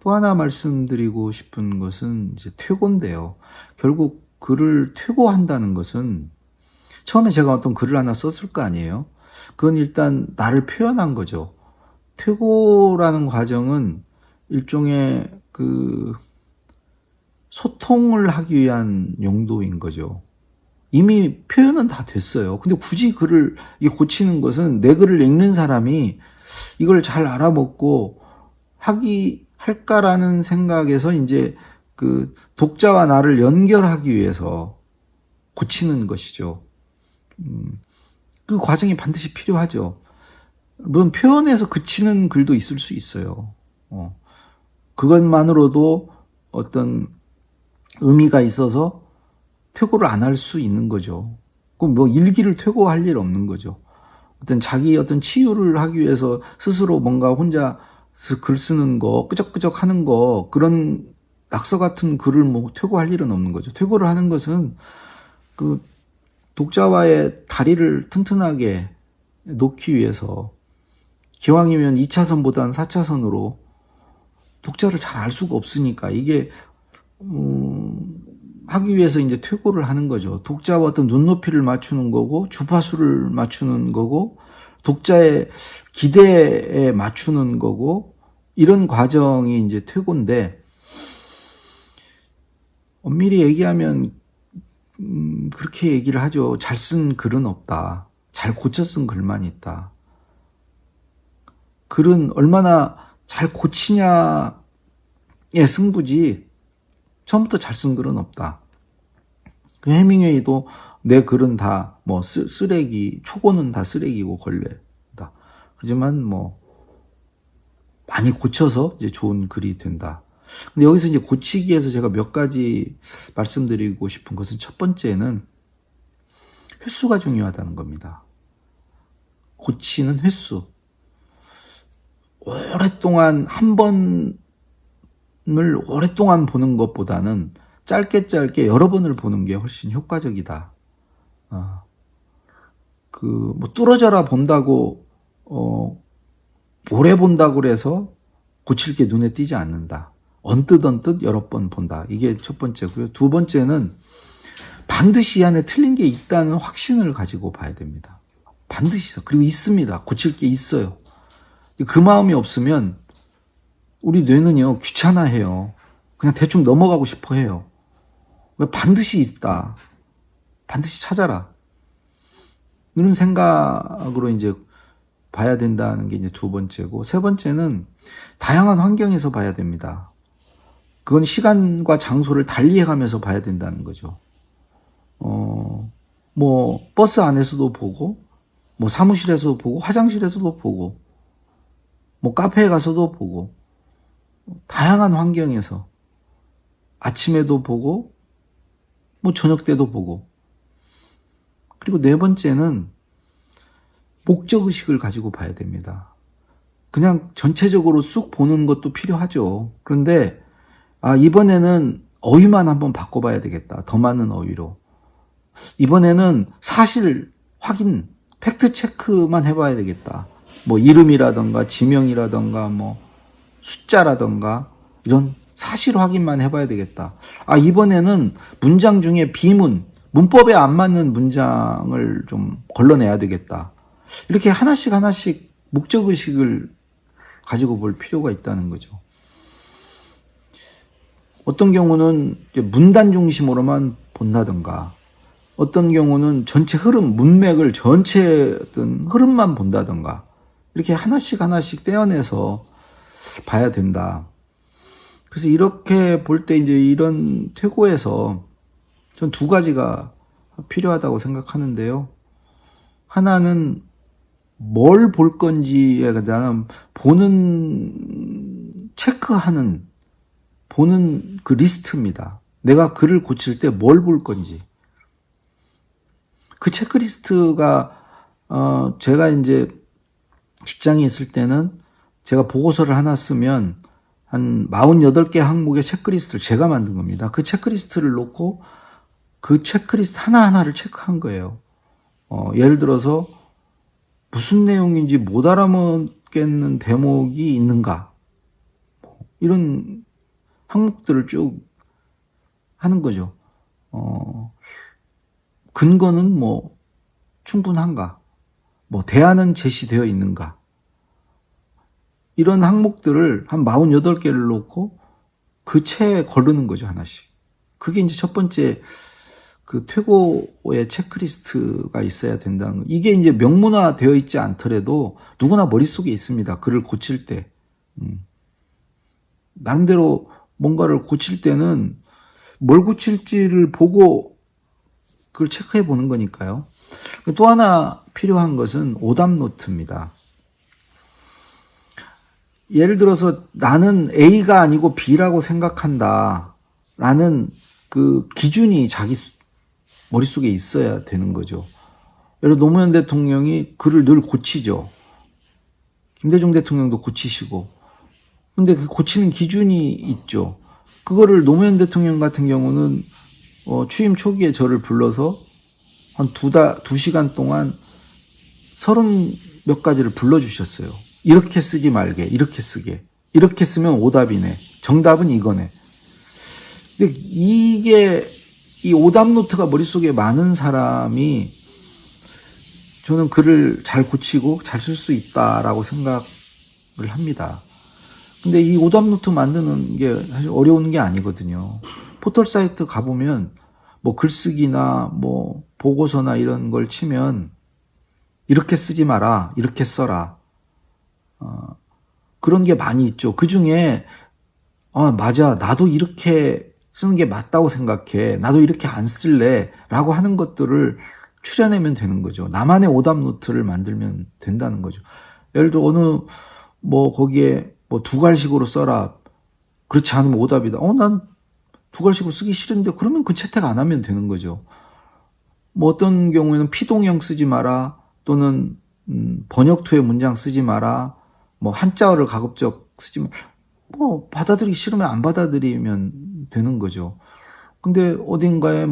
또 하나 말씀드리고 싶은 것은 이제 퇴고인데요. 결국 글을 퇴고한다는 것은 처음에 제가 어떤 글을 하나 썼을 거 아니에요. 그건 일단 나를 표현한 거죠. 퇴고라는 과정은 일종의 그 소통을 하기 위한 용도인 거죠. 이미 표현은 다 됐어요. 근데 굳이 글을 이게 고치는 것은 내 글을 읽는 사람이 이걸 잘 알아먹고 할까라는 생각에서 이제 그 독자와 나를 연결하기 위해서 고치는 것이죠. 그 과정이 반드시 필요하죠. 물론 표현에서 그치는 글도 있을 수 있어요. 그것만으로도 어떤 의미가 있어서 퇴고를 안 할 수 있는 거죠. 그럼 뭐 일기를 퇴고할 일 없는 거죠. 자기 어떤 치유를 하기 위해서 스스로 뭔가 혼자 글 쓰는 거, 끄적끄적 하는 거, 그런 낙서 같은 글을 뭐 퇴고할 일은 없는 거죠. 퇴고를 하는 것은 그 독자와의 다리를 튼튼하게 놓기 위해서 기왕이면 2차선보다는 4차선으로 독자를 잘 알 수가 없으니까 이게 하기 위해서 이제 퇴고를 하는 거죠. 독자와 어떤 눈높이를 맞추는 거고 주파수를 맞추는 거고 독자의 기대에 맞추는 거고 이런 과정이 이제 퇴고인데 엄밀히 얘기하면 그렇게 얘기를 하죠. 잘 쓴 글은 없다. 잘 고쳐 쓴 글만 있다. 글은 얼마나 잘 고치냐의 승부지 처음부터 잘 쓴 글은 없다. 그 해밍웨이도 내 글은 다 뭐 쓰레기, 초고는 다 쓰레기고 걸레다. 하지만 뭐 많이 고쳐서 이제 좋은 글이 된다. 근데 여기서 이제 고치기 위해서 제가 몇 가지 말씀드리고 싶은 것은 첫 번째는 횟수가 중요하다는 겁니다. 고치는 횟수. 오랫동안 한 번을 오랫동안 보는 것보다는 짧게 여러 번을 보는 게 훨씬 효과적이다. 뭐 뚫어져라 본다고 오래 본다고 그래서 고칠 게 눈에 띄지 않는다. 언뜻 여러 번 본다. 이게 첫 번째고요. 두 번째는 반드시 이 안에 틀린 게 있다는 확신을 가지고 봐야 됩니다. 반드시 있어. 그리고 있습니다. 고칠 게 있어요. 그 마음이 없으면 우리 뇌는요 귀찮아해요. 그냥 대충 넘어가고 싶어 해요. 왜 반드시 있다. 반드시 찾아라. 이런 생각으로 이제 봐야 된다는 게 이제 두 번째고, 세 번째는 다양한 환경에서 봐야 됩니다. 그건 시간과 장소를 달리해가면서 봐야 된다는 거죠. 뭐 버스 안에서도 보고, 뭐 사무실에서도 보고, 화장실에서도 보고, 뭐 카페에 가서도 보고, 다양한 환경에서 아침에도 보고, 뭐 저녁 때도 보고. 그리고 네 번째는 목적의식을 가지고 봐야 됩니다. 그냥 전체적으로 쑥 보는 것도 필요하죠. 그런데 이번에는 어휘만 한번 바꿔봐야 되겠다. 더 많은 어휘로. 이번에는 사실 확인, 팩트 체크만 해봐야 되겠다. 뭐 이름이라던가 지명이라던가 뭐 숫자라던가 이런 사실 확인만 해봐야 되겠다. 이번에는 문장 중에 비문, 문법에 안 맞는 문장을 좀 걸러내야 되겠다. 이렇게 하나씩 목적의식을 가지고 볼 필요가 있다는 거죠. 어떤 경우는 문단 중심으로만 본다든가, 어떤 경우는 전체 흐름, 문맥을 전체 어떤 흐름만 본다든가, 이렇게 하나씩 떼어내서 봐야 된다. 그래서 이렇게 볼 때 이제 이런 퇴고에서 전 두 가지가 필요하다고 생각하는데요. 하나는 뭘 볼 건지에 대한 체크하는, 보는 그 리스트입니다. 내가 글을 고칠 때 뭘 볼 건지. 그 체크리스트가, 제가 이제 직장에 있을 때는 제가 보고서를 하나 쓰면 한 48개 항목의 체크리스트를 제가 만든 겁니다. 그 체크리스트를 놓고 그 체크리스트 하나하나를 체크한 거예요. 예를 들어서 무슨 내용인지 못 알아먹겠는 대목이 있는가? 이런 항목들을 쭉 하는 거죠. 근거는 뭐 충분한가? 뭐 대안은 제시되어 있는가? 이런 항목들을 한 48개를 놓고 그 채에 거르는 거죠, 하나씩. 그게 이제 첫 번째 그 퇴고의 체크리스트가 있어야 된다는 거. 이게 이제 명문화 되어 있지 않더라도 누구나 머릿속에 있습니다. 글을 고칠 때. 나름대로 뭔가를 고칠 때는 뭘 고칠지를 보고 그걸 체크해 보는 거니까요. 또 하나 필요한 것은 오답 노트입니다. 예를 들어서 나는 A가 아니고 B라고 생각한다 라는 그 기준이 자기 머릿속에 있어야 되는 거죠. 예를 들어 노무현 대통령이 글을 늘 고치죠. 김대중 대통령도 고치시고. 근데 그 고치는 기준이 있죠. 그거를 노무현 대통령 같은 경우는 취임 초기에 저를 불러서 한 2시간 동안 30몇 가지를 불러주셨어요. 이렇게 쓰지 말게, 이렇게 쓰게. 이렇게 쓰면 오답이네. 정답은 이거네. 근데 이 오답 노트가 머릿속에 많은 사람이 저는 글을 잘 고치고 잘 쓸 수 있다라고 생각을 합니다. 근데 이 오답 노트 만드는 게 사실 어려운 게 아니거든요. 포털 사이트 가보면 뭐 글쓰기나 뭐 보고서나 이런 걸 치면 이렇게 쓰지 마라, 이렇게 써라. 그런 게 많이 있죠. 그 중에 맞아, 나도 이렇게 쓰는 게 맞다고 생각해. 나도 이렇게 안 쓸래. 라고 하는 것들을 추려내면 되는 거죠. 나만의 오답 노트를 만들면 된다는 거죠. 예를 들어 거기에 2갈식으로 써라. 그렇지 않으면 오답이다. 난 2갈식으로 쓰기 싫은데 그러면 그 채택 안 하면 되는 거죠. 뭐 어떤 경우에는 피동형 쓰지 마라. 또는 번역투의 문장 쓰지 마라. 뭐 한자어를 가급적 쓰지 마라. 받아들이기 싫으면 안 받아들이면 되는 거죠. 근데 어딘가에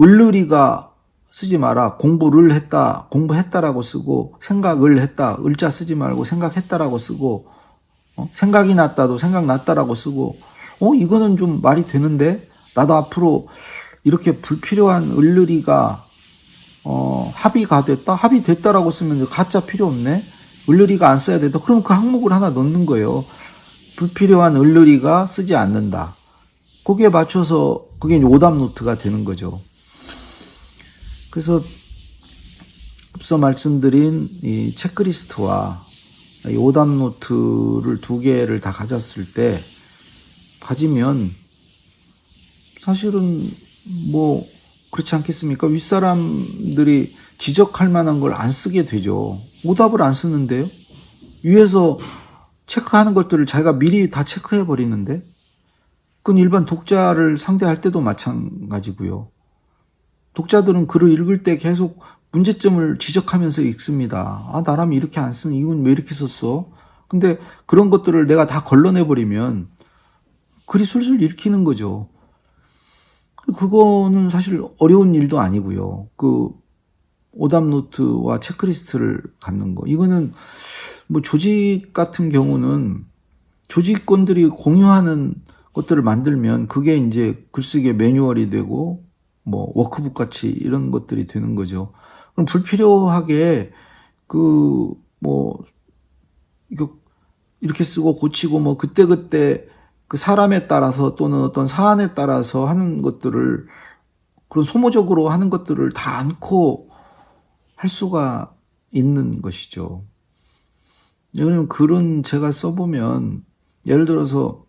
을르리가 쓰지 마라. 공부했다라고 쓰고, 생각을 했다. 을자 쓰지 말고 생각했다라고 쓰고, 생각이 났다도 생각났다라고 쓰고, 이거는 좀 말이 되는데, 나도 앞으로 이렇게 불필요한 을르리가, 합의가 됐다? 합의됐다라고 쓰면 가짜 필요 없네? 을르리가 안 써야 된다? 그럼 그 항목을 하나 넣는 거예요. 불필요한 을르리가 쓰지 않는다. 거기에 맞춰서 그게 이제 오답 노트가 되는 거죠. 그래서 앞서 말씀드린 이 체크리스트와 이 오답 노트를 2개를 다 가지면 사실은 그렇지 않겠습니까? 윗사람들이 지적할 만한 걸 안 쓰게 되죠. 오답을 안 쓰는데요. 위에서 체크하는 것들을 자기가 미리 다 체크해 버리는데, 그건 일반 독자를 상대할 때도 마찬가지고요. 독자들은 글을 읽을 때 계속 문제점을 지적하면서 읽습니다. 나라면 이렇게 안 쓰는 이건 왜 이렇게 썼어? 근데 그런 것들을 내가 다 걸러내 버리면 글이 술술 읽히는 거죠. 그거는 사실 어려운 일도 아니고요. 그 오답 노트와 체크리스트를 갖는 거. 이거는 조직 같은 경우는 조직원들이 공유하는 것들을 만들면 그게 이제 글쓰기의 매뉴얼이 되고 워크북 같이 이런 것들이 되는 거죠. 그럼 불필요하게 이거 이렇게 쓰고 고치고 그때그때 그 사람에 따라서 또는 어떤 사안에 따라서 하는 것들을 그런 소모적으로 하는 것들을 다 않고 할 수가 있는 것이죠. 왜냐면 글은 제가 써보면 예를 들어서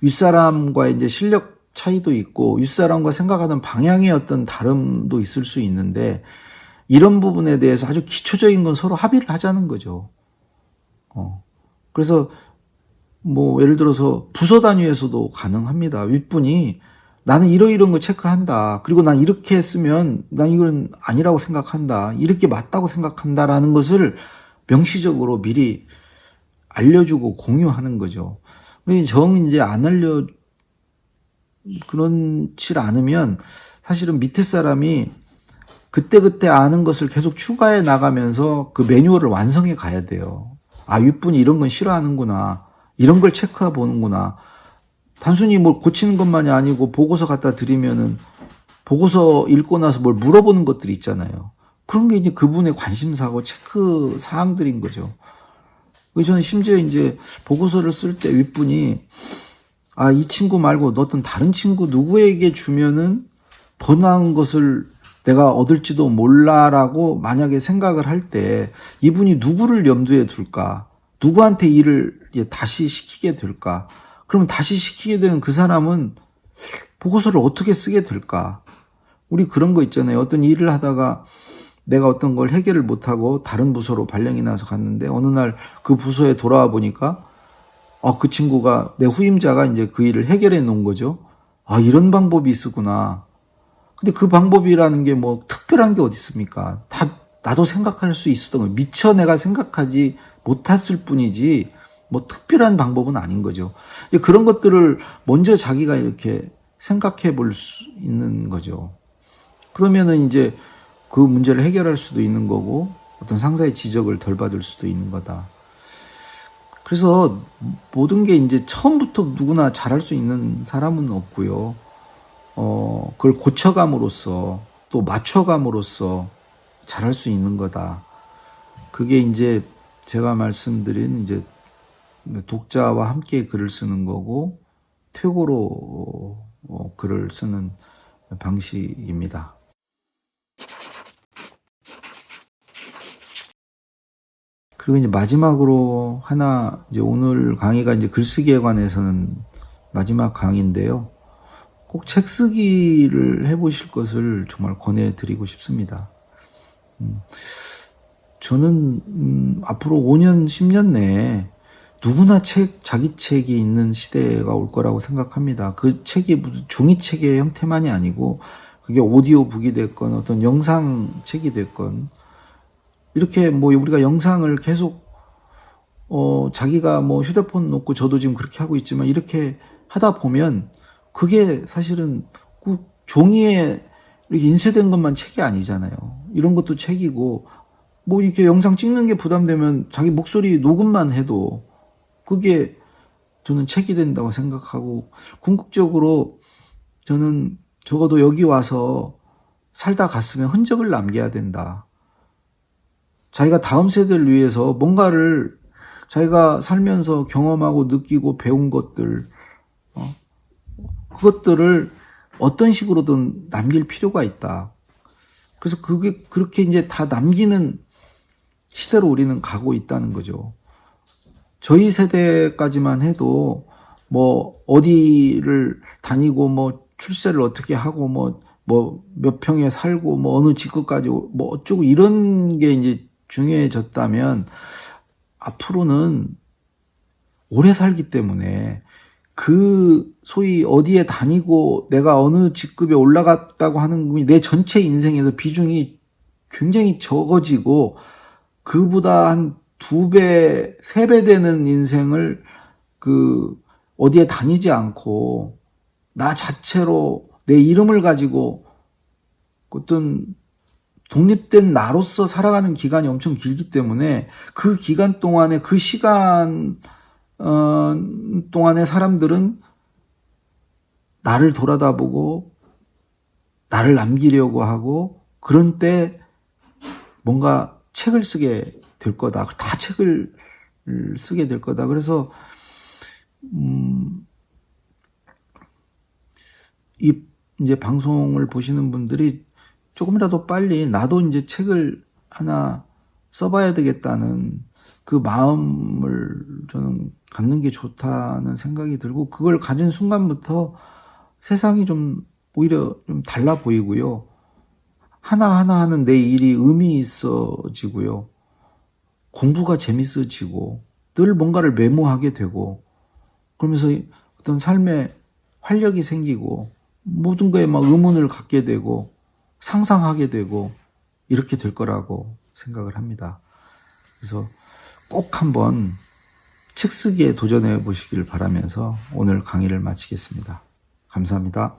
윗사람과의 이제 실력 차이도 있고 윗사람과 생각하는 방향의 어떤 다름도 있을 수 있는데 이런 부분에 대해서 아주 기초적인 건 서로 합의를 하자는 거죠. 그래서 예를 들어서 부서 단위에서도 가능합니다. 윗분이 나는 이런 거 체크한다. 그리고 난 이렇게 했으면 난 이건 아니라고 생각한다. 이렇게 맞다고 생각한다라는 것을 명시적으로 미리 알려주고 공유하는 거죠. 이제 안 그렇지 않으면 사실은 밑에 사람이 그때그때 아는 것을 계속 추가해 나가면서 그 매뉴얼을 완성해 가야 돼요. 윗분이 이런 건 싫어하는구나. 이런 걸 체크해 보는구나. 단순히 뭘 고치는 것만이 아니고 보고서 갖다 드리면은 보고서 읽고 나서 뭘 물어보는 것들이 있잖아요. 그런 게 이제 그분의 관심사고 체크 사항들인 거죠. 그래서 저는 심지어 이제 보고서를 쓸 때 윗분이 이 친구 말고 어떤 다른 친구 누구에게 주면은 더 나은 것을 내가 얻을지도 몰라라고 만약에 생각을 할 때 이분이 누구를 염두에 둘까? 누구한테 일을 다시 시키게 될까? 그러면 다시 시키게 되는 그 사람은 보고서를 어떻게 쓰게 될까? 우리 그런 거 있잖아요. 어떤 일을 하다가 내가 어떤 걸 해결을 못하고 다른 부서로 발령이 나서 갔는데 어느 날 그 부서에 돌아와 보니까 그 친구가 내 후임자가 이제 그 일을 해결해 놓은 거죠. 이런 방법이 있었구나. 근데 그 방법이라는 게 뭐 특별한 게 어디 있습니까? 다 나도 생각할 수 있었던 거예요. 미처 내가 생각하지 못했을 뿐이지 뭐 특별한 방법은 아닌 거죠. 그런 것들을 먼저 자기가 이렇게 생각해 볼 수 있는 거죠. 그러면은 이제 그 문제를 해결할 수도 있는 거고 어떤 상사의 지적을 덜 받을 수도 있는 거다. 그래서 모든 게 이제 처음부터 누구나 잘할 수 있는 사람은 없고요. 그걸 고쳐감으로써 또 맞춰감으로써 잘할 수 있는 거다. 그게 이제 제가 말씀드린 이제 독자와 함께 글을 쓰는 거고 퇴고로 글을 쓰는 방식입니다. 그리고 이제 마지막으로 하나 이제 오늘 강의가 이제 글쓰기에 관해서는 마지막 강의인데요. 꼭 책 쓰기를 해보실 것을 정말 권해드리고 싶습니다. 저는 앞으로 5년, 10년 내에 누구나 자기 책이 있는 시대가 올 거라고 생각합니다. 그 책이 무슨 종이책의 형태만이 아니고 그게 오디오북이 됐건 어떤 영상책이 됐건 이렇게 뭐 우리가 영상을 계속 자기가 뭐 휴대폰 놓고 저도 지금 그렇게 하고 있지만 이렇게 하다 보면 그게 사실은 그 종이에 이렇게 인쇄된 것만 책이 아니잖아요. 이런 것도 책이고 뭐 이렇게 영상 찍는 게 부담되면 자기 목소리 녹음만 해도 그게 저는 책이 된다고 생각하고 궁극적으로 저는 적어도 여기 와서 살다 갔으면 흔적을 남겨야 된다. 자기가 다음 세대를 위해서 뭔가를 자기가 살면서 경험하고 느끼고 배운 것들 그것들을 어떤 식으로든 남길 필요가 있다. 그래서 그게 그렇게 이제 다 남기는 시대로 우리는 가고 있다는 거죠. 저희 세대까지만 해도 뭐 어디를 다니고 뭐 출세를 어떻게 하고 뭐 몇 평에 살고 뭐 어느 직급까지 뭐 어쩌고 이런 게 이제 중요해졌다면 앞으로는 오래 살기 때문에 그 소위 어디에 다니고 내가 어느 직급에 올라갔다고 하는 분이 내 전체 인생에서 비중이 굉장히 적어지고 그보다 한 2배, 3배 되는 인생을 어디에 다니지 않고 나 자체로 내 이름을 가지고 어떤 독립된 나로서 살아가는 기간이 엄청 길기 때문에 그 기간 동안에 그 시간 동안에 사람들은 나를 돌아다보고 나를 남기려고 하고 그런 때 뭔가 책을 쓰게 될 거다. 다 책을 쓰게 될 거다. 그래서 이 이제 방송을 보시는 분들이 조금이라도 빨리 나도 이제 책을 하나 써봐야 되겠다는 그 마음을 저는 갖는 게 좋다는 생각이 들고 그걸 가진 순간부터 세상이 좀 오히려 좀 달라 보이고요. 하나하나 하는 내 일이 의미 있어지고요. 공부가 재밌어지고 늘 뭔가를 메모하게 되고 그러면서 어떤 삶에 활력이 생기고 모든 거에 막 의문을 갖게 되고 상상하게 되고 이렇게 될 거라고 생각을 합니다. 그래서 꼭 한번 책 쓰기에 도전해 보시길 바라면서 오늘 강의를 마치겠습니다. 감사합니다.